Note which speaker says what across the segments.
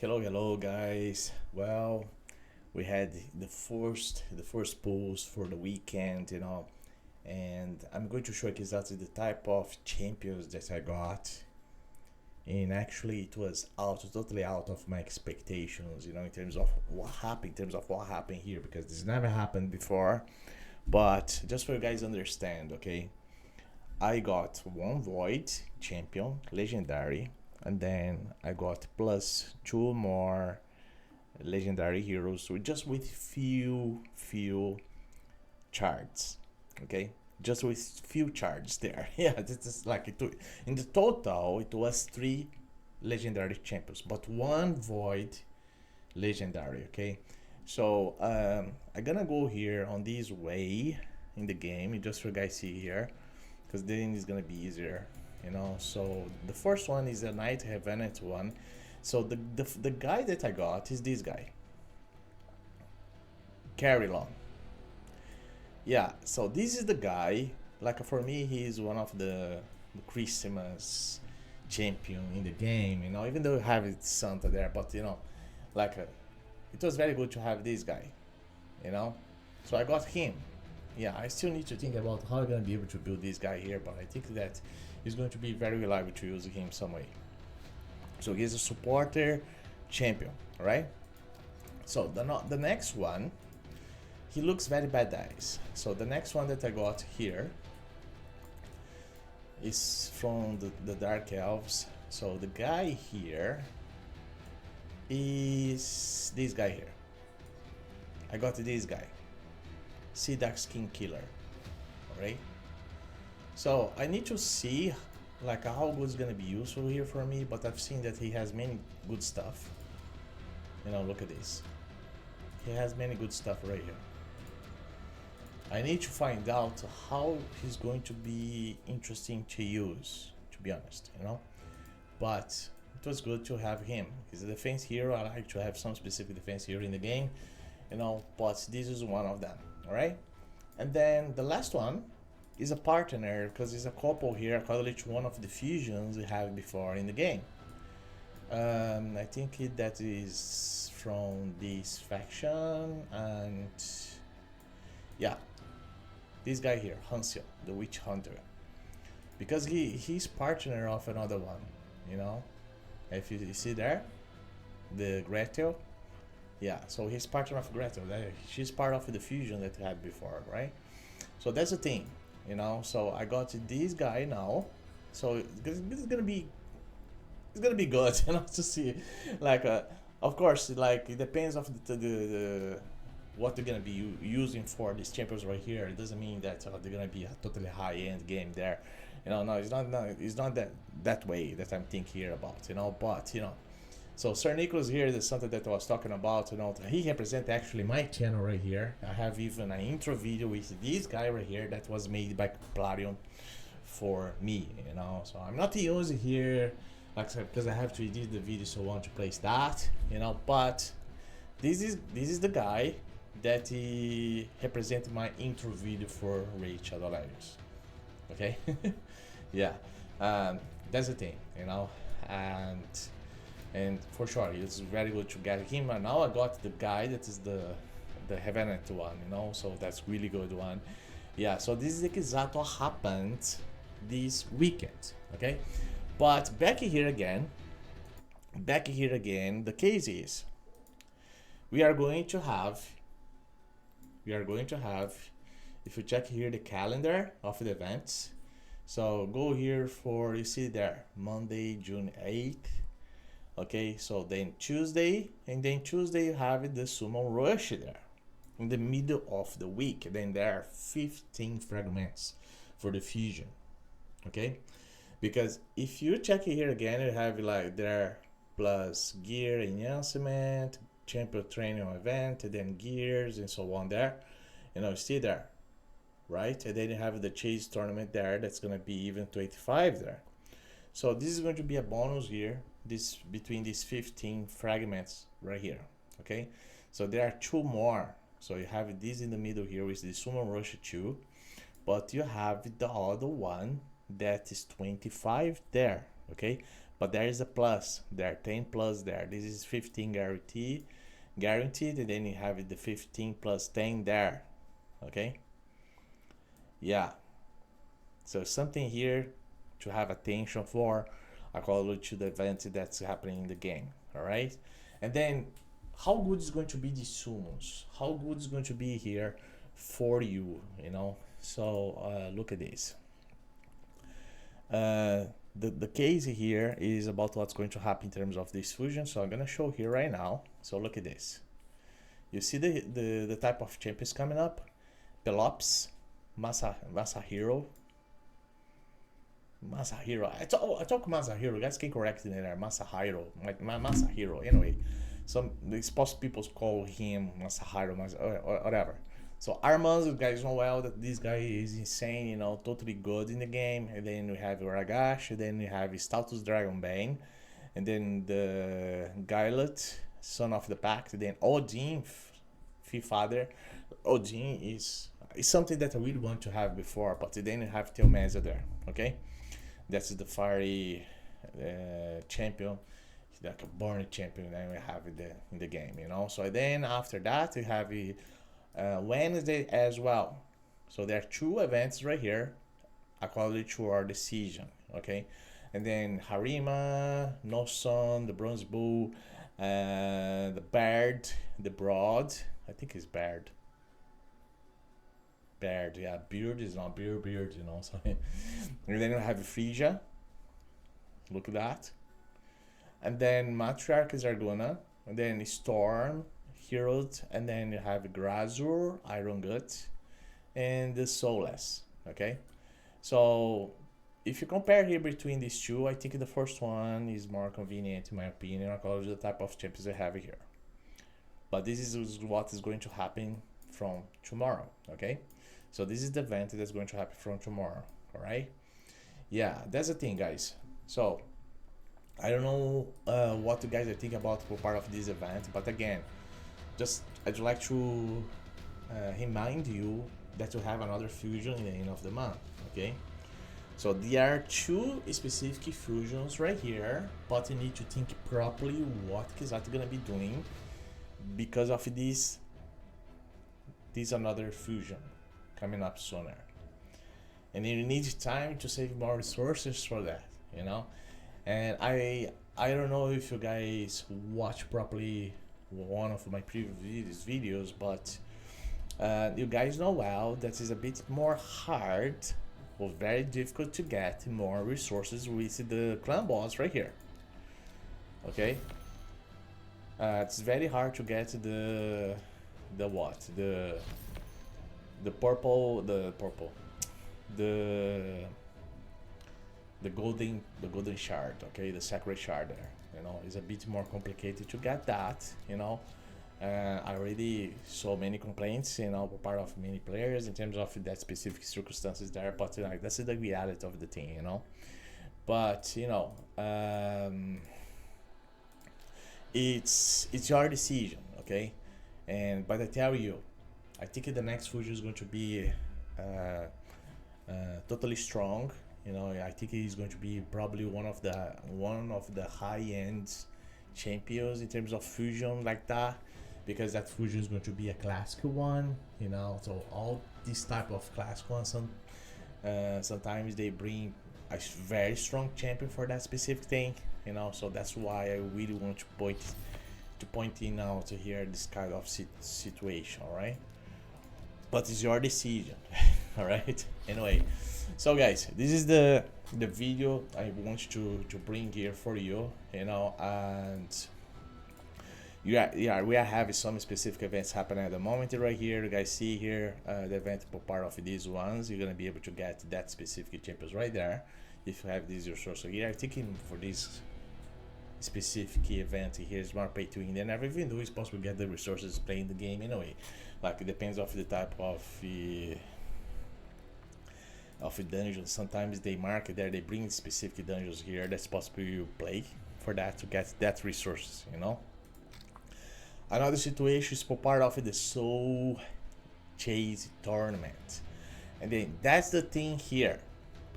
Speaker 1: Hello guys. Well, we had the first pulls for the weekend, and I'm going to show you exactly the type of champions that I got. And actually, it was totally out of my expectations, in terms of what happened here, because this never happened before. But just for you guys understand, okay, I got one void champion, legendary, and then I got plus two more legendary heroes with few charts, okay, just with few charts there. Yeah, this is like in the total it was three legendary champions but one void legendary, okay. So I'm gonna go here on this way in the game, just for you guys see here, because then it's gonna be easier, so the first one is a Knight Revenant one. So the guy that I got is this guy, Carry Long. Yeah, so this is the guy. Like for me, he's one of the Christmas champion in the game. Even though we have it Santa there, but like it was very good to have this guy. You know, so I got him. Yeah, I still need to think about how I'm gonna be able to build this guy here, but I think that it's going to be very reliable to use him some way. So he's a supporter champion, right? So the next one, he looks very badass. So the next one that I got here is from the Dark Elves. So the guy here is this guy here. I got this guy, Sea Dark Skin Killer. Alright? So I need to see like how good is gonna be useful here for me, but I've seen that he has many good stuff. Look at this. He has many good stuff right here. I need to find out how he's going to be interesting to use, to be honest, But it was good to have him. He's a defense hero. I like to have some specific defense hero in the game, but this is one of them, alright? And then the last one is a partner, because it's a couple here, according to one of the fusions we have before in the game. I think that is from this faction, and yeah, this guy here, Hansel, the Witch Hunter, because he's partner of another one, if you see there, the Gretel. Yeah, so he's partner of Gretel. She's part of the fusion that we had before, right? So that's the thing, so I got this guy now. So it's gonna be good, to see. Like of course, like it depends of the what they're gonna be using for these champions right here. It doesn't mean that they're gonna be a totally high-end game there. No, it's not. No, it's not that way that I'm thinking here about. But so Sir Nicholas here is something that I was talking about. He represents actually my channel right here. I have even an intro video with this guy right here that was made by Plarium for me. So I'm not using here, like I said, because I have to edit the video, so I want to place that. But this is the guy that he represents my intro video for Raid Shadow Legends. Okay. Yeah, that's the thing, and for sure it's very good to get him. And now I got the guy that is the Revenant one, so that's really good one. Yeah, so this is exactly what happened this weekend, okay. But back here again, the case is we are going to have, if you check here the calendar of the events, so go here for, you see there, Monday, June 8th. Okay, so then Tuesday, and then Tuesday you have the Summon Rush there in the middle of the week. Then there are 15 fragments for the fusion. Okay, because if you check here again, you have like there plus gear enhancement, champion training event, and then gears and so on there. See there, right? And then you have the chase tournament there. That's gonna be even 25 there. So this is going to be a bonus here. This between these 15 fragments right here. Okay, so there are two more. So you have this in the middle here with the Summon Rush 2, but you have the other one that is 25 there. Okay, but there is a plus. There are 10 plus there. This is 15 guaranteed, and then you have the 15 plus 10 there. Okay, yeah, so something here to have attention for according to the event that's happening in the game. All right, and then how good is going to be the summons, how good is going to be here for you, you know. So look at this. The case here is about what's going to happen in terms of this fusion, so I'm gonna show here right now. So look at this. You see the type of champions coming up: Pelops, Masahiro. I talk Masahiro. Guys can correct me there. Masahiro, Masahiro. Anyway, some supposed people call him Masahiro, or whatever. So Armand, you guys know well that this guy is insane, you know, totally good in the game. And then we have Ragash, and then we have Status Dragonbane, and then the Gailet, Son of the Pact, and then Odin, Fifth Father. Odin is something that I really want to have before, but then you have Teomeza there, okay? That's the fiery champion, like a born champion that we have in the game, you know. So then after that we have Wednesday as well. So there are 2 events right here according to our decision, okay? And then Harima, Noson, the Bronze Bull, the Baird, the Broad, I think it's Baird, yeah, Beard is not Beard, you know. So and then we have Frisia, look at that, and then Matriarch is Argona, and then Storm, Herald, and then you have Grazur, Iron Gut, and the Soulless, okay? So if you compare here between these 2, I think the first one is more convenient in my opinion because of the type of champions I have here. But this is what is going to happen from tomorrow, okay? So this is the event that's going to happen from tomorrow, all right? Yeah, that's the thing, guys. So I don't know what you guys are thinking about for part of this event, but again, just I'd like to remind you that you have another fusion in the end of the month, okay? So there are 2 specific fusions right here, but you need to think properly what exactly gonna be doing because of this another fusion coming up sooner, and you need time to save more resources for that, you know. And I don't know if you guys watch properly one of my previous videos, but you guys know well that is a bit more hard or very difficult to get more resources with the clan boss right here, okay? It's very hard to get the golden shard, okay, the sacred shard there, you know. It's a bit more complicated to get that, you know. I already saw many complaints, you know, part of many players in terms of that specific circumstances there, but you know, that's the reality of the thing, you know. But you know, it's your decision, okay? But I tell you, I think the next fusion is going to be totally strong. You know, I think he's going to be probably one of the high-end champions in terms of fusion like that, because that fusion is going to be a classic one. You know, so all this type of classic ones, sometimes they bring a very strong champion for that specific thing. You know, so that's why I really want to point in now to hear this kind of situation, all right? But it's your decision. All right, anyway, so guys, this is the video I want to bring here for you, you know. And we are having some specific events happening at the moment right here. You guys see here the event for part of these ones, you're gonna be able to get that specific champions right there if you have this resource. So here I'm thinking for this specific event here is more pay to win than ever, even though it's possible to get the resources playing the game anyway. Like it depends of the type of the dungeons. Sometimes they mark it there, they bring specific dungeons here that's possible you play for that to get that resources, you know. Another situation is for part of the Soul Chase tournament, and then that's the thing here.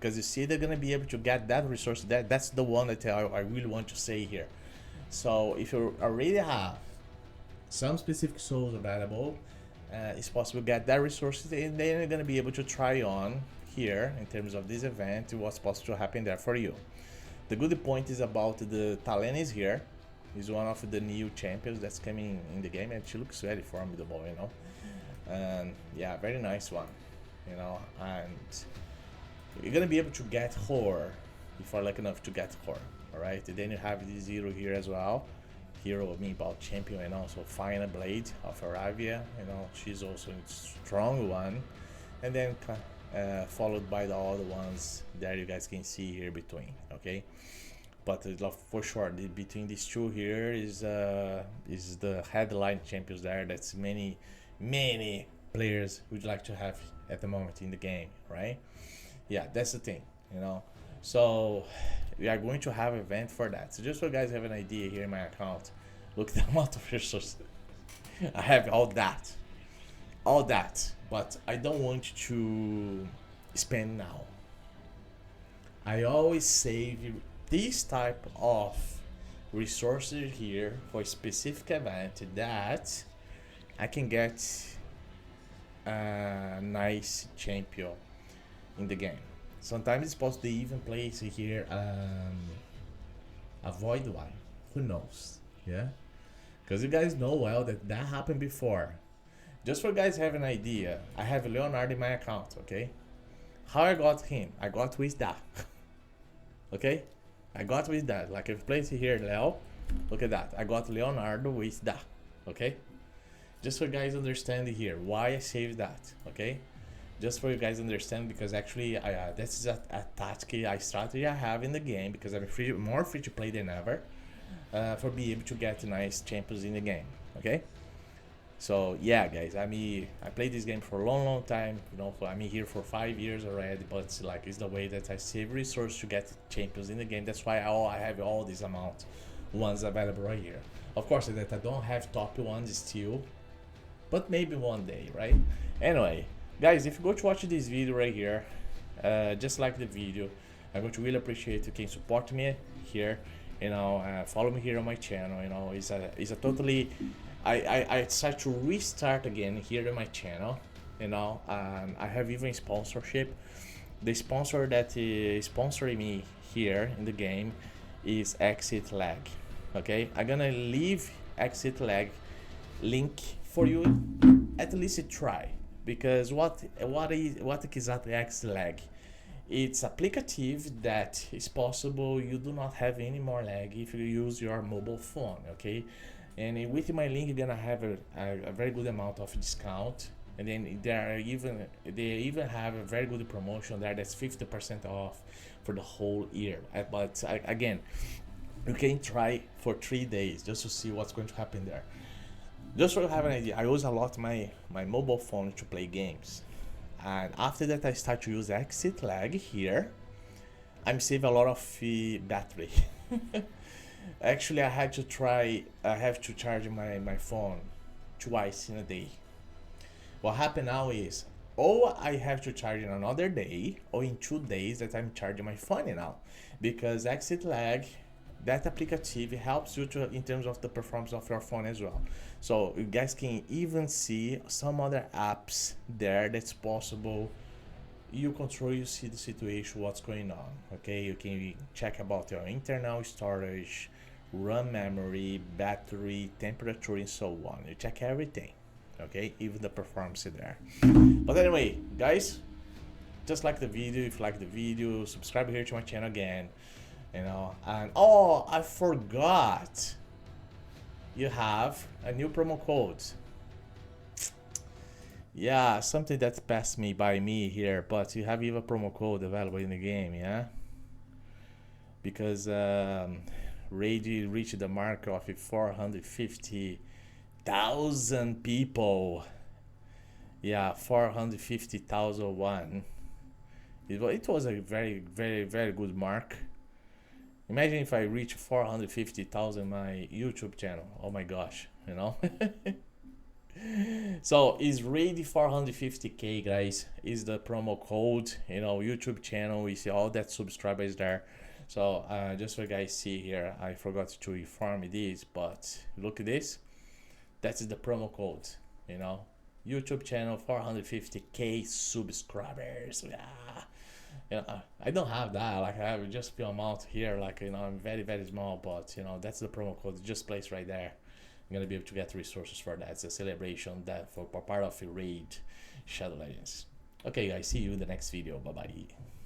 Speaker 1: because you see they're gonna be able to get that resource. That's the one that I really want to say here. So if you already have some specific souls available, it's possible to get that resources, and then you're gonna be able to try on here in terms of this event what's possible to happen there for you. The good point is about the Talen is here. He's one of the new champions that's coming in the game, and she looks very formidable, you know. And yeah, very nice one, you know. And you're gonna be able to get her if you're lucky enough to get her. All right. And then you have this hero here as well. Hero, I mean about champion, and also Final Blade of Aravia. You know, she's also a strong one. And then followed by the other ones that you guys can see here between. Okay. But for sure, between these two here is the headline champions there. That's many players would like to have at the moment in the game, right? Yeah, that's the thing, you know. So we are going to have an event for that. So just so you guys have an idea, here in my account, look at the amount of resources. I have all that, but I don't want to spend now. I always save this type of resources here for a specific event that I can get a nice champion in the game. Sometimes it's possible to even place here a void one. Who knows? Yeah, because you guys know well that happened before. Just for you guys have an idea, I have Leonardo in my account. Okay, how I got him? I got with that. Okay, I got with that. Like if you place here Leo, look at that. I got Leonardo with that. Okay, just so you guys understand here why I saved that. Okay, just for you guys understand, because actually this is a tactic, a strategy I have in the game, because I'm more free to play than ever, for being able to get nice champions in the game. Okay, so yeah guys, I played this game for a long time, you know. I'm here for 5 years already, but it's the way that I save resources to get champions in the game. That's why I have all this amount ones available right here. Of course that I don't have top ones still, but maybe one day, right? Anyway guys, if you go to watch this video right here, just like the video, I'm going to really appreciate you can support me here, you know. Follow me here on my channel, you know. It's a totally, I decided to restart again here on my channel, you know. I have even sponsorship. The sponsor that is sponsoring me here in the game is Exit Lag. Okay, I'm gonna leave Exit Lag link for you, at least try. Because what exactly Exit Lag? It's applicative that is possible you do not have any more lag if you use your mobile phone. Okay, and with my link you're gonna have a very good amount of discount, and then they even have a very good promotion there that's 50% off for the whole year. But again, you can try for 3 days just to see what's going to happen there. Just so you have an idea, I use a lot my mobile phone to play games, and after that I start to use Exit Lag here. I'm saving a lot of battery. Actually, I have to charge my phone twice in a day. What happened now is, or I have to charge in another day, or in 2 days that I'm charging my phone now, because Exit Lag, that applicative helps you in terms of the performance of your phone as well. So you guys can even see some other apps there that's possible. You control, you see the situation, what's going on. Okay, you can check about your internal storage, RAM memory, battery, temperature, and so on. You check everything. Okay, even the performance there. But anyway, guys, just like the video, if you like the video, subscribe here to my channel again. You know, and oh, I forgot, you have a new promo code. Yeah, something that passed me by me here, but you have even promo code available in the game, yeah, because Raid reached the mark of 450,000 people. Yeah, 450,001. It was a very good mark. Imagine if I reach 450,000 my YouTube channel. Oh my gosh, you know. So is ready 450k, guys. Is the promo code, you know, YouTube channel. We see all that subscribers there. So just so you guys see here, I forgot to inform you this, but look at this. That is the promo code, you know. YouTube channel 450k subscribers. Yeah. You know, I don't have that. Like I have just few amount here. Like, you know, I'm very very small, but you know that's the promo code just placed right there. I'm gonna be able to get resources for that. It's a celebration that for part of a raid Shadow Legends. Okay, guys, see you in the next video. Bye bye.